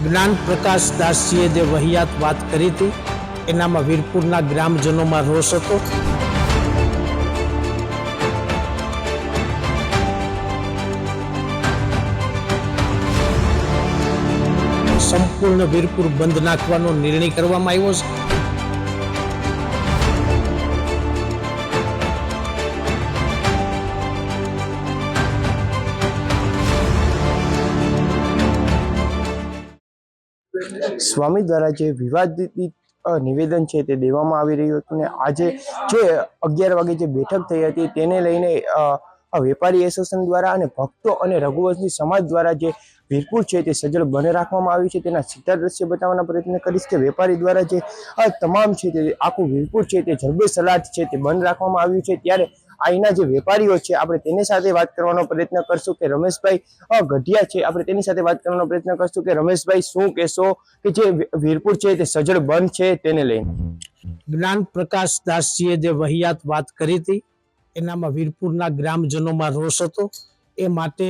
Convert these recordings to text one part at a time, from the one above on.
જ્ઞાન પ્રકાશ દાસજીએ જે વહિયાત વાત કરી હતી એનામાં વીરપુરના ગ્રામજનોમાં રોષ હતો। સંપૂર્ણ વીરપુર બંધ નાખવાનો નિર્ણય કરવામાં આવ્યો છે। સ્વામી દ્વારા જે વિવાદિત નિવેદન છે તે દેવામાં આવી રહ્યું હતું ને આજે જે 11 વાગે જે બેઠક થઈ હતી તેને લઈને વેપારી એસોસિએશન દ્વારા અને ભક્તો અને રઘુવંશી સમાજ દ્વારા જે વીરપુર છે તે સજ્જડ બંધ રાખવામાં આવ્યું છે તેના સીધા દ્રશ્ય બતાવવાના પ્રયત્ન કરીશ કે વેપારી દ્વારા જે તમામ છે તે આખું વીરપુર છે તે જડબે સલાટ છે તે બંધ રાખવામાં આવ્યું છે। ત્યારે અહીંના જે વેપારીઓ છે આપણે તેની સાથે વાત કરવાનો પ્રયત્ન કરશું કે રમેશભાઈ ગઢિયા છે આપણે તેની સાથે વાત કરવાનો પ્રયત્ન કરશું કે રમેશભાઈ શું કહેશો કે જે વીરપુર છે તે સજ્જડ બંધ છે તેને લઈને। જ્ઞાન પ્રકાશ દાસજીએ જે વહિયાત વાત કરી હતી એનામાં વીરપુરના ગ્રામજનોમાં રોષ હતો। એ માટે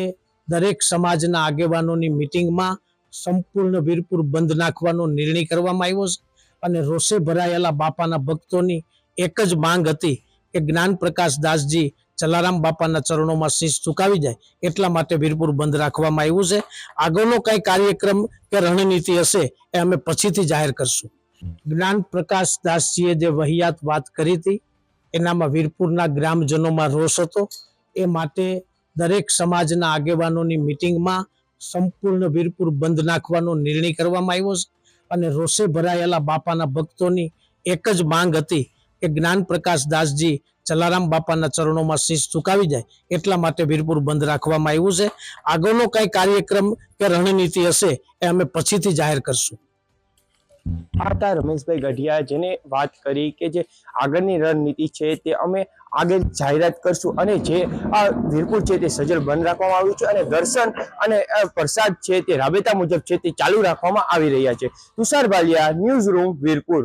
દરેક સમાજના આગેવાનોની મિટિંગમાં સંપૂર્ણ વીરપુર બંધ નાખવાનો નિર્ણય કરવામાં આવ્યો છે અને રોષે ભરાયેલા બાપાના ભક્તોની એક જ માંગ હતી કે જ્ઞાન પ્રકાશ દાસજી જલારામ બાપાના ચરણોમાં શીશ ઝુકાવી જાય એટલા માટે વીરપુર બંધ રાખવામાં આવ્યું છે। આગળનો કઈ કાર્યક્રમ કે રણનીતિ હશે એ અમે પછીથી જાહેર કરશું। જ્ઞાન પ્રકાશ દાસજીએ જે વહિયાત વાત કરી હતી એનામાં વીરપુરના ગ્રામજનોમાં રોષ હતો। એ માટે દરેક સમાજના આગેવાનોની મિટિંગમાં સંપૂર્ણ વીરપુર બંધ નાખવાનો નિર્ણય કરવામાં આવ્યો છે અને રોષે ભરાયેલા બાપાના ભક્તોની એક જ માંગ હતી કે જ્ઞાન પ્રકાશ દાસજી જલારામ બાપાના ચરણોમાં શીશ ઝુકાવી જાય એટલા માટે વીરપુર બંધ રાખવામાં આવ્યું છે। આગળનો કઈ કાર્યક્રમ કે રણનીતિ હશે એ અમે પછીથી જાહેર કરશું। આ હતા રમેશભાઈ ગઢિયા જેને વાત કરી કે જે આગળની રણનીતિ છે તે અમે આગળ જાહેરાત કરશું અને જે આ વીરપુર છે તે સજ્જડ બંધ રાખવામાં આવ્યું છે અને દર્શન અને પ્રસાદ છે તે રાબેતા મુજબ છે તે ચાલુ રાખવામાં આવી રહ્યા છે। Tushar Baliya, news room, Virpur.